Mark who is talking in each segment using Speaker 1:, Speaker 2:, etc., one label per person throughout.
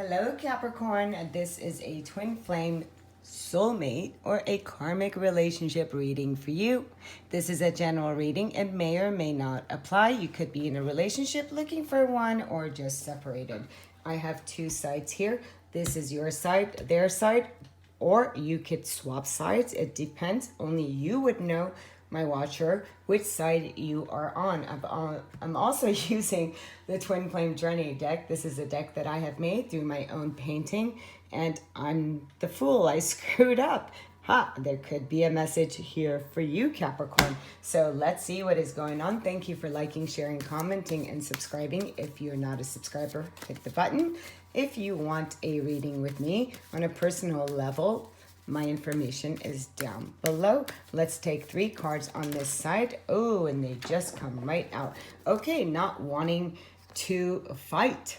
Speaker 1: Hello, Capricorn. This is a twin flame soulmate or a karmic relationship reading for you. This is a general reading. It may or may not apply. You could be in a relationship looking for one or just separated. I have two sides here. This is your side, their side, or you could swap sides. It depends. Only you would know, my watcher, which side you are on. I'm also using the Twin Flame Journey deck. This is a deck that I have made through my own painting, and I'm the fool. I screwed up. There could be a message here for you, Capricorn. So let's see what is going on. Thank you for liking, sharing, commenting, and subscribing. If you're not a subscriber, hit the button. If you want a reading with me on a personal level, my information is down below. Let's take 3 cards on this side. Oh, and they just come right out. Okay, not wanting to fight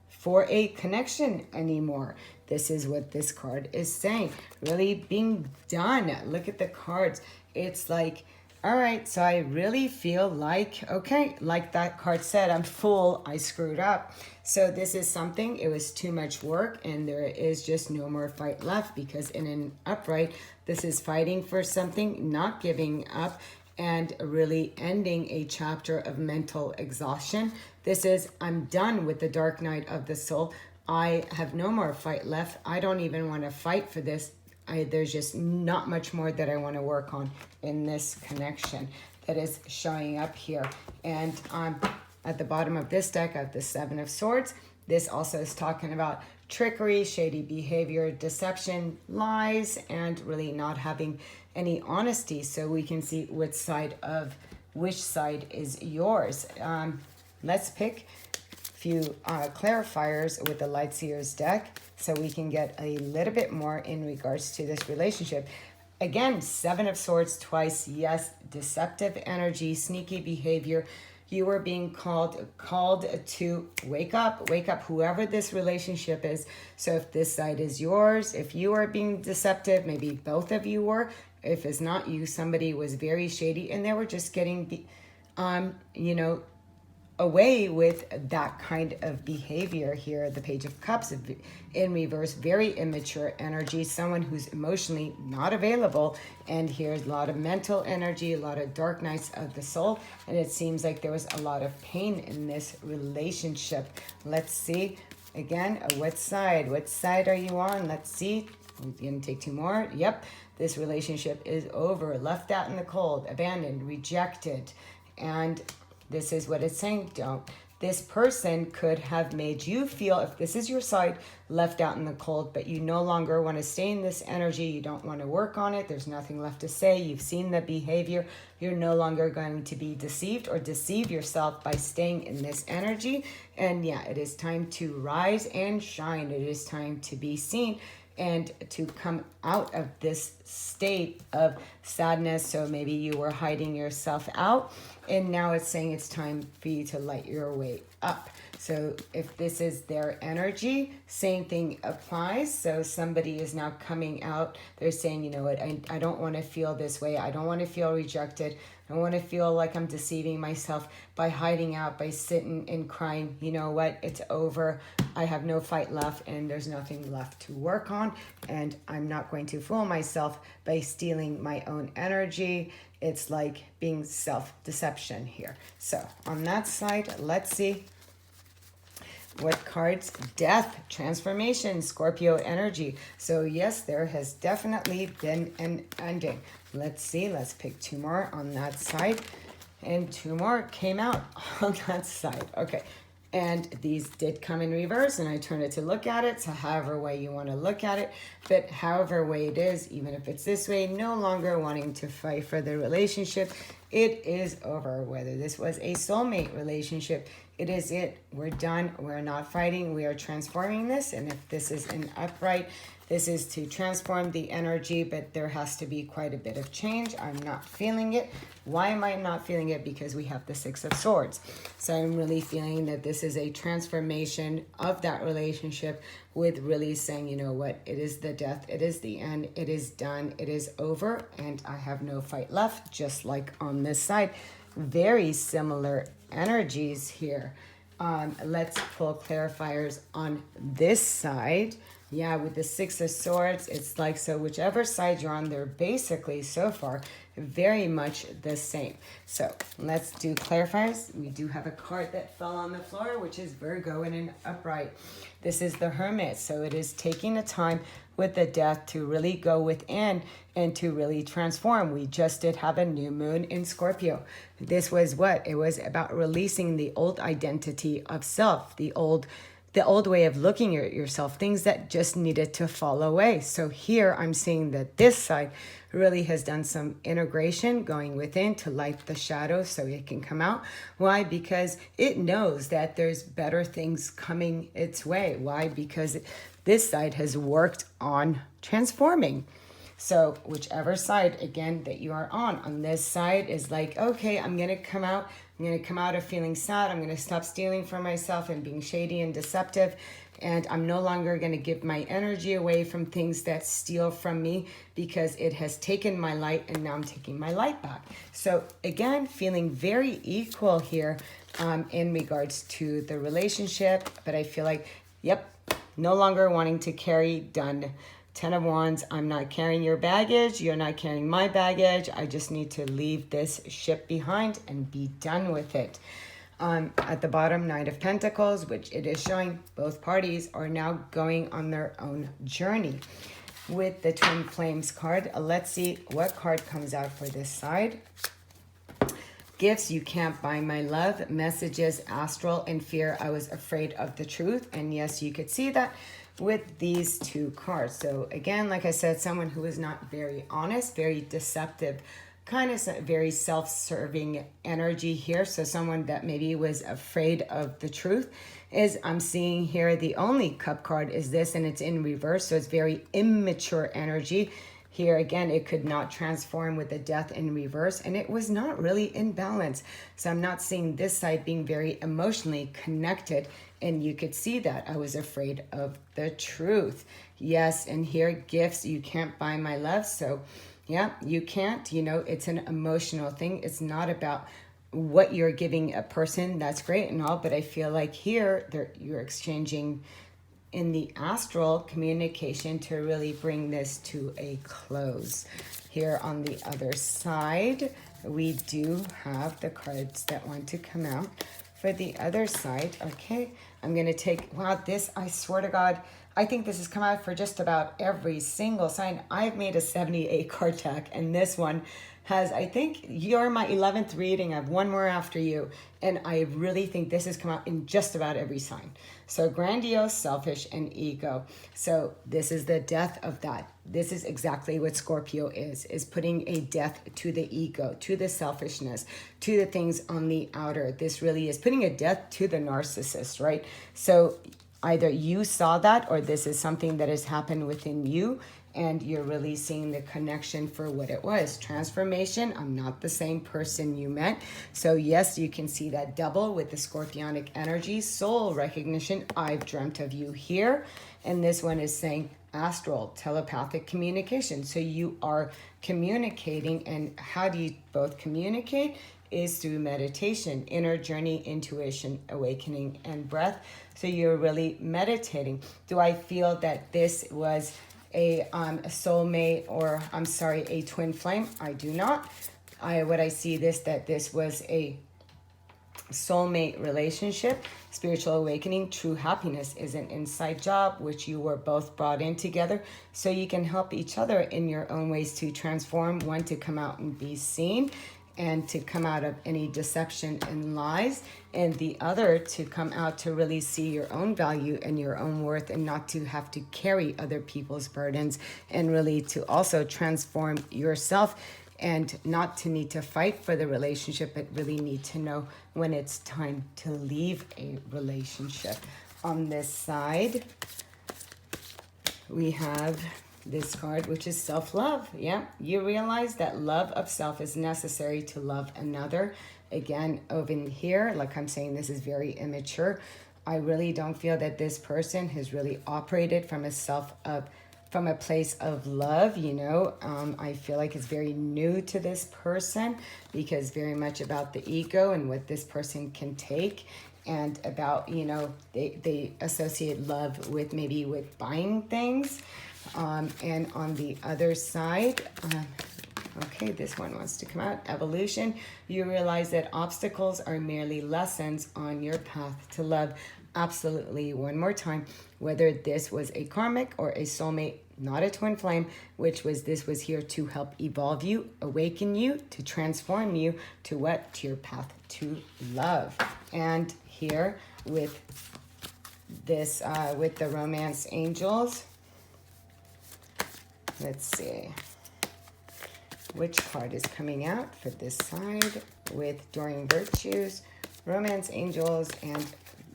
Speaker 1: for a connection anymore. This is what this card is saying. Really being done. Look at the cards. It's like, all right, so I really feel like, okay, like that card said, I'm full, I screwed up. So this is something, it was too much work and there is just no more fight left, because in an upright, this is fighting for something, not giving up, and really ending a chapter of mental exhaustion. This is, I'm done with the dark night of the soul. I have no more fight left. I don't even want to fight for this. There's just not much more that I want to work on in this connection that is showing up here. And at the bottom of this deck, I have the 7 of Swords. This also is talking about trickery, shady behavior, deception, lies, and really not having any honesty. So we can see which side is yours. Let's pick few clarifiers with the Light Seers deck so we can get a little bit more in regards to this relationship. Again, 7 of Swords twice. Yes, deceptive energy, sneaky behavior. You are being called to wake up, whoever this relationship is. So if this side is yours, if you are being deceptive, maybe both of you were. If it's not you, somebody was very shady and they were just getting, away with that kind of behavior here. The Page of Cups in reverse, very immature energy, someone who's emotionally not available. And here's a lot of mental energy, a lot of dark nights of the soul. And it seems like there was a lot of pain in this relationship. Let's see. Again, what side are you on? Let's see. We're gonna take 2 more. Yep, this relationship is over, left out in the cold, abandoned, rejected. And this is what it's saying. This person could have made you feel, if this is your side, left out in the cold, but you no longer want to stay in this energy. You don't want to work on it. There's nothing left to say. You've seen the behavior. You're no longer going to be deceived or deceive yourself by staying in this energy. And yeah, it is time to rise and shine. It is time to be seen and to come out of this state of sadness. So maybe you were hiding yourself out, and now it's saying it's time for you to light your way up. So if this is their energy, same thing applies. So somebody is now coming out. They're saying, you know what, I don't want to feel this way. I don't want to feel rejected. I don't want to feel like I'm deceiving myself by hiding out, by sitting and crying. You know what, it's over. I have no fight left and there's nothing left to work on. And I'm not going to fool myself by stealing my own energy. It's like being self-deception here. So on that side, let's see what cards. Death, transformation, Scorpio energy. So yes, there has definitely been an ending. Let's see, let's pick 2 more on that side. And 2 more came out on that side. Okay. And these did come in reverse, and I turned it to look at it. So however way you want to look at it, but however way it is, even if it's this way, no longer wanting to fight for the relationship, it is over. Whether this was a soulmate relationship, it is it. We're done. We're not fighting. We are transforming this. And if this is an upright, this is to transform the energy, but there has to be quite a bit of change. I'm not feeling it. Why am I not feeling it? Because we have the 6 of Swords. So I'm really feeling that this is a transformation of that relationship, with really saying, you know what, it is the death, it is the end, it is done, it is over, and I have no fight left, just like on this side. Very similar energies here. Let's pull clarifiers on this side. Yeah, with the Six of Swords, it's like, so whichever side you're on, they're basically so far very much the same. So let's do clarifiers. We do have a card that fell on the floor, which is Virgo in an upright. This is the Hermit. So it is taking the time with the Death to really go within and to really transform. We just did have a new moon in Scorpio. This was what? It was about releasing the old identity of self, the old way of looking at yourself, things that just needed to fall away. So here I'm seeing that this side really has done some integration, going within to light the shadow so it can come out. Why? Because it knows that there's better things coming its way. Why? Because this side has worked on transforming. So whichever side, again, that you are on this side is like, okay, I'm going to come out. I'm going to come out of feeling sad. I'm going to stop stealing from myself and being shady and deceptive. And I'm no longer going to give my energy away from things that steal from me, because it has taken my light and now I'm taking my light back. So again, feeling very equal here in regards to the relationship. But I feel like, yep, no longer wanting to carry, done. 10 of Wands, I'm not carrying your baggage. You're not carrying my baggage. I just need to leave this ship behind and be done with it. At the bottom, Knight of Pentacles, which it is showing both parties are now going on their own journey. With the Twin Flames card, let's see what card comes out for this side. Gifts you can't buy my love. Messages, astral, and fear. I was afraid of the truth. And yes, you could see that with these two cards. So again, like I said, someone who is not very honest, very deceptive, kind of very self-serving energy here. So someone that maybe was afraid of the truth is, I'm seeing here the only cup card is this, and it's in reverse. So it's very immature energy. Here again, it could not transform with the Death in reverse, and it was not really in balance. So I'm not seeing this side being very emotionally connected, and you could see that. I was afraid of the truth. Yes, and here, gifts you can't buy my love. So yeah, you can't, it's an emotional thing. It's not about what you're giving a person. That's great and all, but I feel like here you're exchanging in the astral communication to really bring this to a close. Here on the other side, we do have the cards that want to come out for the other side. Okay, I'm going to take, wow, this, I swear to God, I think this has come out for just about every single sign. I've made a 78 card deck, and this one has, I think you're my 11th reading. I have one more after you. And I really think this has come out in just about every sign. So grandiose, selfish, and ego. So this is the death of that. This is exactly what Scorpio is putting a death to the ego, to the selfishness, to the things on the outer. This really is putting a death to the narcissist, right? So either you saw that, or this is something that has happened within you, and you're really seeing the connection for what it was. Transformation, I'm not the same person you met. So yes, you can see that double with the scorpionic energy. Soul recognition, I've dreamt of you here. And this one is saying astral, telepathic communication. So you are communicating, and how do you both communicate? Is through meditation, inner journey, intuition, awakening, and breath. So you're really meditating. Do I feel that this was a soulmate, or a twin flame? I do not. What I see that this was a soulmate relationship. Spiritual awakening, true happiness is an inside job, which you were both brought in together, so you can help each other in your own ways to transform. One, to come out and be seen, and to come out of any deception and lies, and the other to come out to really see your own value and your own worth, and not to have to carry other people's burdens, and really to also transform yourself, and not to need to fight for the relationship, but really need to know when it's time to leave a relationship. On this side, we have this card, which is self-love. Yeah, you realize that love of self is necessary to love another. Again, over here, like I'm saying, this is very immature. I really don't feel that this person has really operated from a place of love, I feel like it's very new to this person, because very much about the ego and what this person can take. and about, you know, they associate love with maybe with buying things. And on the other side, okay, this one wants to come out. Evolution. You realize that obstacles are merely lessons on your path to love. Absolutely. One more time. Whether this was a karmic or a soulmate, not a twin flame, this was here to help evolve you, awaken you, to transform you to what? To your path to love. And here with this, with the romance angels, let's see. Which card is coming out for this side with Doreen Virtues, Romance Angels, and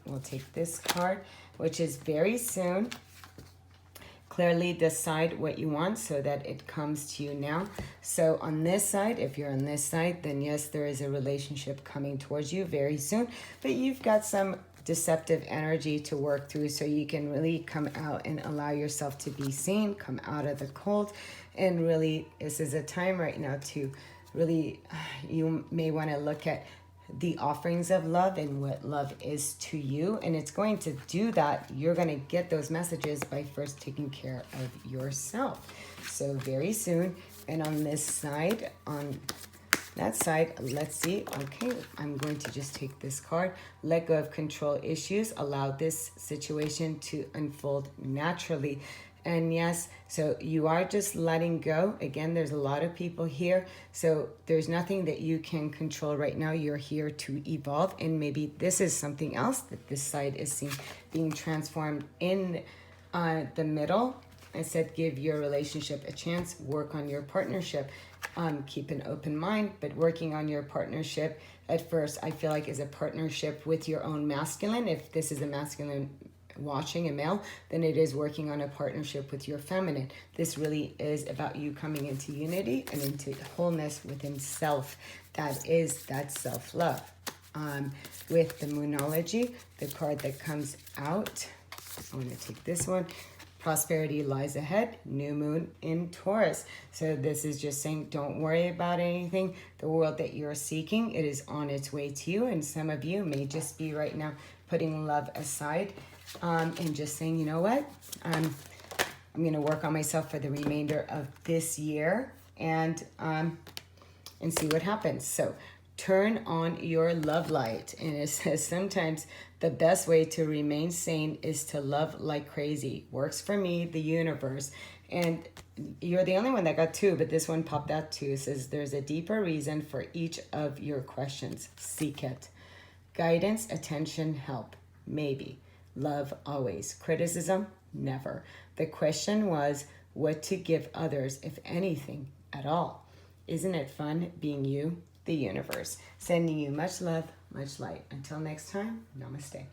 Speaker 1: we'll take this card, which is very soon. Clearly decide what you want so that it comes to you now. So on this side, if you're on this side, then yes, there is a relationship coming towards you very soon, but you've got some deceptive energy to work through, so you can really come out and allow yourself to be seen, come out of the cold. And really, this is a time right now to really, you may want to look at the offerings of love and what love is to you. And it's going to do that. You're going to get those messages by first taking care of yourself. So very soon. And on this side, on that side, let's see. Okay, I'm going to just take this card. Let go of control issues. Allow this situation to unfold naturally. And yes, so you are just letting go. Again, there's a lot of people here. So there's nothing that you can control right now. You're here to evolve. And maybe this is something else that this side is seeing being transformed in the middle. I said, give your relationship a chance. Work on your partnership. Keep an open mind, but working on your partnership at first, I feel like, is a partnership with your own masculine. If this is a masculine watching a male, then it is working on a partnership with your feminine. This really is about you coming into unity and into wholeness within self. That is that self-love. With the Moonology, the card that comes out, I'm going to take this one. Prosperity lies ahead, new moon in Taurus. So this is just saying, don't worry about anything. The world that you're seeking, it is on its way to you. And some of you may just be right now putting love aside and just saying, you know what? I'm going to work on myself for the remainder of this year and see what happens. So turn on your love light. And it says sometimes the best way to remain sane is to love like crazy. Works for me, the universe. And you're the only one that got two, but this one popped out too. It says there's a deeper reason for each of your questions. Seek it. Guidance, attention, help. Maybe. Love, always. Criticism, never. The question was what to give others, if anything at all. Isn't it fun being you? The universe. Sending you much love, much light. Until next time, namaste.